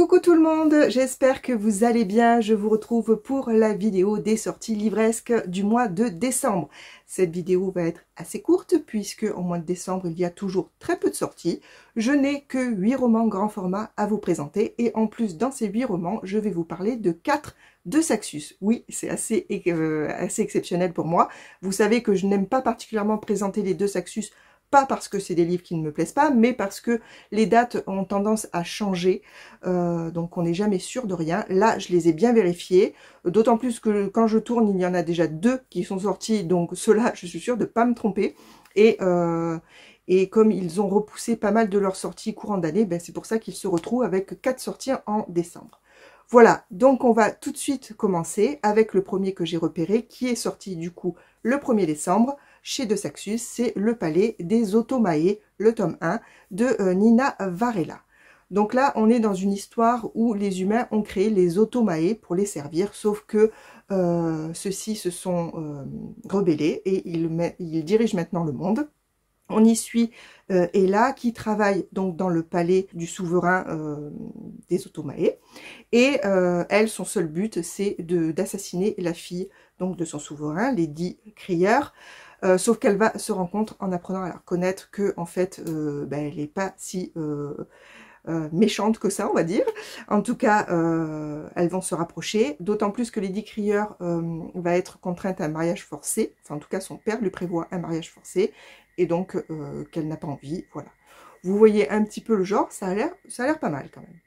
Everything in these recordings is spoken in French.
Coucou tout le monde, j'espère que vous allez bien. Je vous retrouve pour la vidéo des sorties livresques du mois de décembre. Cette vidéo va être assez courte puisque au mois de décembre, il y a toujours très peu de sorties. Je n'ai que 8 romans grand format à vous présenter et en plus dans ces 8 romans, je vais vous parler de 4 de Saxus. Oui, c'est assez exceptionnel pour moi. Vous savez que je n'aime pas particulièrement présenter les 2 Saxus, pas parce que c'est des livres qui ne me plaisent pas, mais parce que les dates ont tendance à changer, donc on n'est jamais sûr de rien. Là, je les ai bien vérifiés, d'autant plus que quand je tourne, il y en a déjà 2 qui sont sortis, donc ceux-là, je suis sûre de ne pas me tromper. Et comme ils ont repoussé pas mal de leurs sorties courant d'année, ben c'est pour ça qu'ils se retrouvent avec 4 sorties en décembre. Voilà, donc on va tout de suite commencer avec le premier que j'ai repéré, qui est sorti du coup le 1er décembre, chez De Saxus, c'est Le Palais des Automae, le tome 1 de Nina Varela. Donc là, on est dans une histoire où les humains ont créé les Automae pour les servir, sauf que ceux-ci se sont rebellés et ils dirigent maintenant le monde. On y suit Ella qui travaille donc dans le palais du souverain des Automae. Et elle, son seul but, c'est d'assassiner la fille donc, de son souverain, Lady Crieur. Sauf qu'elle va se rendre compte en apprenant à la reconnaître que en fait elle n'est pas si méchante que ça, on va dire. En tout cas, elles vont se rapprocher, d'autant plus que Lady Crieur va être contrainte à un mariage forcé, enfin en tout cas son père lui prévoit un mariage forcé, et donc qu'elle n'a pas envie, voilà. Vous voyez un petit peu le genre, ça a l'air pas mal quand même.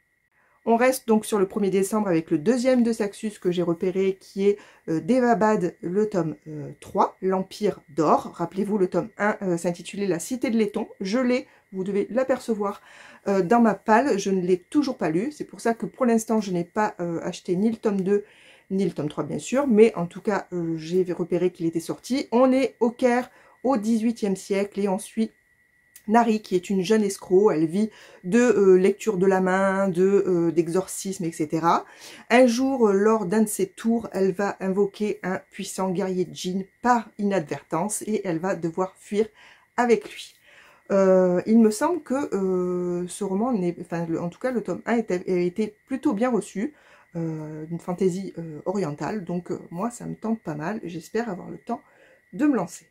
On reste donc sur le 1er décembre avec le deuxième de Saxus que j'ai repéré, qui est Devabad, le tome 3, l'Empire d'Or. Rappelez-vous, le tome 1 s'intitulait La Cité de Laiton. Je l'ai, vous devez l'apercevoir dans ma palle. Je ne l'ai toujours pas lu. C'est pour ça que pour l'instant, je n'ai pas acheté ni le tome 2, ni le tome 3, bien sûr. Mais en tout cas, j'ai repéré qu'il était sorti. On est au Caire, au XVIIIe siècle, et on suit Nari, qui est une jeune escroc. Elle vit de lecture de la main, d'exorcisme, etc. Un jour, lors d'un de ses tours, elle va invoquer un puissant guerrier djinn par inadvertance et elle va devoir fuir avec lui. Il me semble que ce roman, en tout cas le tome 1 a été plutôt bien reçu, une fantaisie orientale, donc moi ça me tente pas mal, j'espère avoir le temps de me lancer.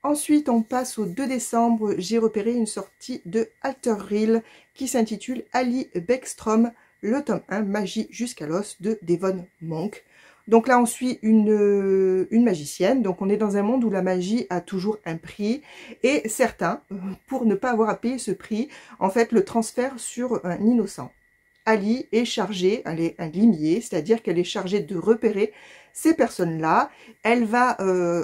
Ensuite, on passe au 2 décembre. J'ai repéré une sortie de Halterrill qui s'intitule Ali Beckstrom, le tome 1, Magie jusqu'à l'os de Devon Monk. Donc là, on suit une magicienne. Donc on est dans un monde où la magie a toujours un prix. Et certains, pour ne pas avoir à payer ce prix, en fait, le transfèrent sur un innocent. Ali est chargée, elle est un limier, c'est-à-dire qu'elle est chargée de repérer ces personnes-là. Elle va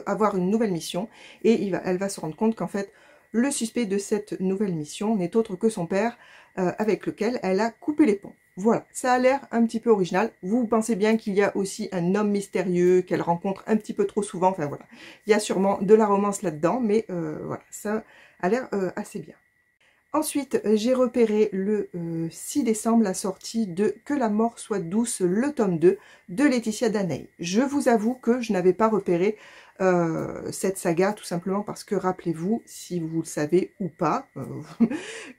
avoir une nouvelle mission et elle va se rendre compte qu'en fait, le suspect de cette nouvelle mission n'est autre que son père avec lequel elle a coupé les ponts. Voilà, ça a l'air un petit peu original. Vous pensez bien qu'il y a aussi un homme mystérieux qu'elle rencontre un petit peu trop souvent. Enfin voilà, il y a sûrement de la romance là-dedans, mais voilà, ça a l'air assez bien. Ensuite, j'ai repéré le 6 décembre la sortie de Que la mort soit douce, le tome 2 de Laetitia Daney. Je vous avoue que je n'avais pas repéré cette saga, tout simplement parce que, rappelez-vous, si vous le savez ou pas,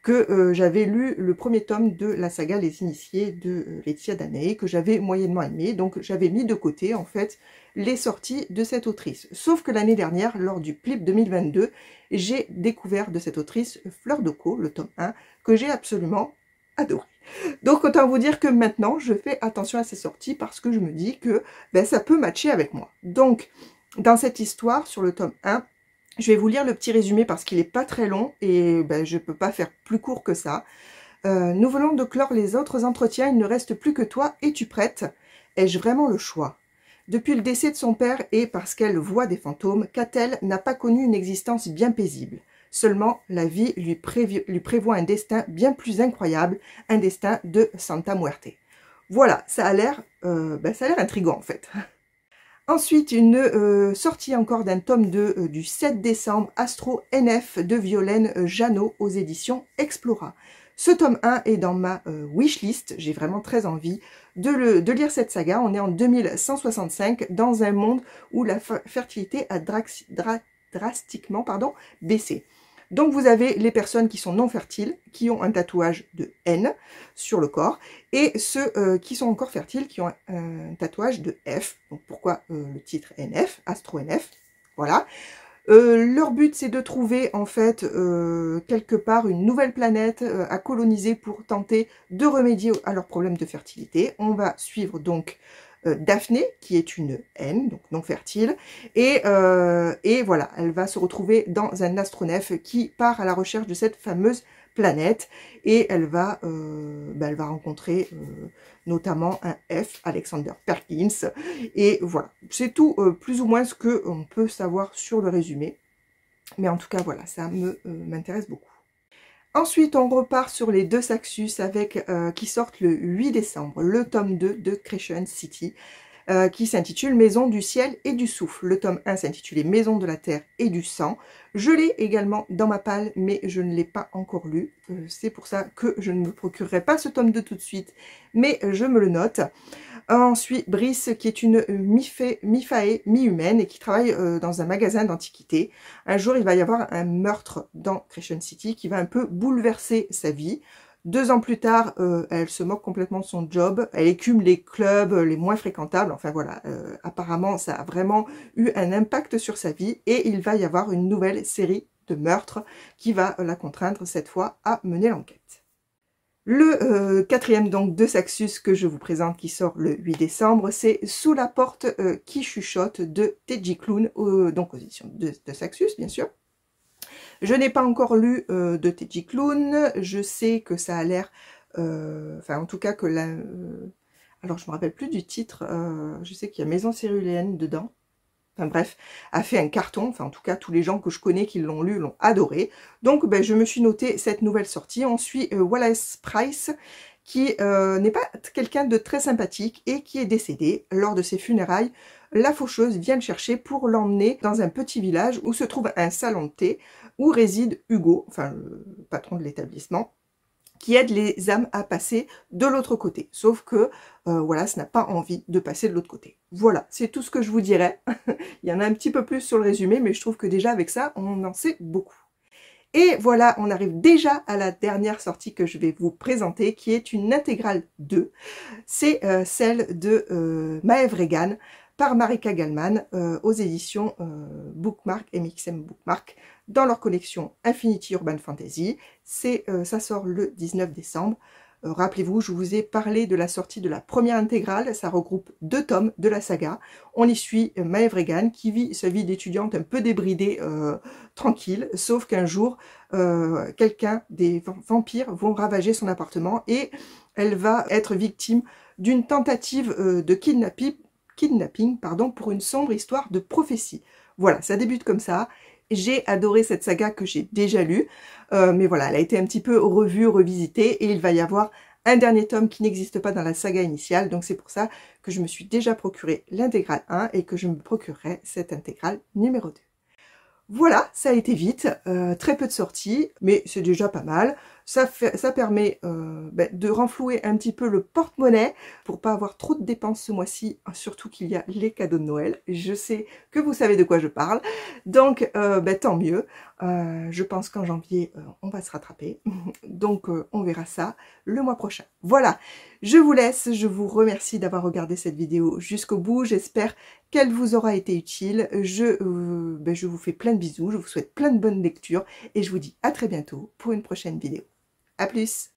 que j'avais lu le premier tome de la saga Les Initiés de Laetitia Daney, que j'avais moyennement aimé, donc j'avais mis de côté, en fait, les sorties de cette autrice. Sauf que l'année dernière, lors du PLIP 2022, j'ai découvert de cette autrice Fleur d'Oko, le tome 1, que j'ai absolument adoré. Donc autant vous dire que maintenant, je fais attention à ces sorties parce que je me dis que ça peut matcher avec moi. Donc, dans cette histoire, sur le tome 1, je vais vous lire le petit résumé parce qu'il n'est pas très long et je ne peux pas faire plus court que ça. Nous venons de clore les autres entretiens, il ne reste plus que toi. Es-tu prête? Ai-je vraiment le choix? Depuis le décès de son père et parce qu'elle voit des fantômes, Catel n'a pas connu une existence bien paisible. Seulement, la vie lui prévoit un destin bien plus incroyable, un destin de Santa Muerte. Voilà, ça a l'air intriguant en fait. Ensuite, une sortie encore d'un tome 2 du 7 décembre, Astro NF de Violaine Jeannot aux éditions Explora. Ce tome 1 est dans ma wishlist, j'ai vraiment très envie de lire cette saga. On est en 2165 dans un monde où la fertilité a drastiquement baissé. Donc vous avez les personnes qui sont non fertiles, qui ont un tatouage de N sur le corps, et ceux qui sont encore fertiles, qui ont un tatouage de F. Donc pourquoi le titre NF, Astro NF, voilà. Leur but, c'est de trouver en fait quelque part une nouvelle planète à coloniser pour tenter de remédier à leurs problèmes de fertilité. On va suivre donc Daphné, qui est une N, donc non fertile, et voilà, elle va se retrouver dans un astronef qui part à la recherche de cette fameuse planète, et elle va rencontrer notamment un F, Alexander Perkins, et voilà, c'est tout plus ou moins ce que on peut savoir sur le résumé, mais en tout cas voilà, ça m'intéresse beaucoup. Ensuite, on repart sur les deux Saxus avec qui sortent le 8 décembre, le tome 2 de Crescent City, qui s'intitule Maison du ciel et du souffle. Le tome 1 s'intitulait Maison de la terre et du sang. Je l'ai également dans ma palle, mais je ne l'ai pas encore lu. C'est pour ça que je ne me procurerai pas ce tome 2 tout de suite, mais je me le note. Ensuite, Brice, qui est une mi-fae, mi-humaine, et qui travaille dans un magasin d'antiquités. Un jour, il va y avoir un meurtre dans Crescent City qui va un peu bouleverser sa vie. 2 ans plus tard, elle se moque complètement de son job, elle écume les clubs les moins fréquentables, enfin voilà, apparemment ça a vraiment eu un impact sur sa vie, et il va y avoir une nouvelle série de meurtres qui va la contraindre cette fois à mener l'enquête. Le quatrième donc de Saxus que je vous présente, qui sort le 8 décembre, c'est Sous la porte qui chuchote de Teji Klune, donc aux éditions de Saxus bien sûr. Je n'ai pas encore lu de Teji Klune, je sais que ça a l'air, enfin en tout cas que la... alors je me rappelle plus du titre, je sais qu'il y a Maison Céruléenne dedans. Enfin bref, a fait un carton, enfin en tout cas tous les gens que je connais qui l'ont lu l'ont adoré. Donc ben, je me suis noté cette nouvelle sortie. On suit Wallace Price, qui n'est pas quelqu'un de très sympathique et qui est décédé lors de ses funérailles. La faucheuse vient le chercher pour l'emmener dans un petit village où se trouve un salon de thé où réside Hugo, enfin le patron de l'établissement, qui aide les âmes à passer de l'autre côté. Sauf que Wallace n'a pas envie de passer de l'autre côté. Voilà, c'est tout ce que je vous dirais. Il y en a un petit peu plus sur le résumé, mais je trouve que déjà avec ça, on en sait beaucoup. Et voilà, on arrive déjà à la dernière sortie que je vais vous présenter, qui est une intégrale 2. C'est celle de Maeve Regan, par Marika Gellman, aux éditions Bookmark, MXM Bookmark, dans leur collection Infinity Urban Fantasy. Ça sort le 19 décembre. Rappelez-vous, je vous ai parlé de la sortie de la première intégrale. Ça regroupe 2 tomes de la saga. On y suit Maeve Regan qui vit sa vie d'étudiante un peu débridée, tranquille, sauf qu'un jour, des vampires vont ravager son appartement et elle va être victime d'une tentative de kidnapping, pour une sombre histoire de prophétie. Voilà, ça débute comme ça. J'ai adoré cette saga que j'ai déjà lue, mais voilà, elle a été un petit peu revue, revisitée, et il va y avoir un dernier tome qui n'existe pas dans la saga initiale, donc c'est pour ça que je me suis déjà procuré l'intégrale 1 et que je me procurerai cette intégrale numéro 2. Voilà, ça a été vite, très peu de sorties, mais c'est déjà pas mal. Ça permet de renflouer un petit peu le porte-monnaie pour pas avoir trop de dépenses ce mois-ci, surtout qu'il y a les cadeaux de Noël. Je sais que vous savez de quoi je parle, donc tant mieux. Je pense qu'en janvier, on va se rattraper, donc on verra ça le mois prochain. Voilà, je vous laisse, je vous remercie d'avoir regardé cette vidéo jusqu'au bout, j'espère qu'elle vous aura été utile. Je vous fais plein de bisous, je vous souhaite plein de bonnes lectures, et je vous dis à très bientôt pour une prochaine vidéo. À plus!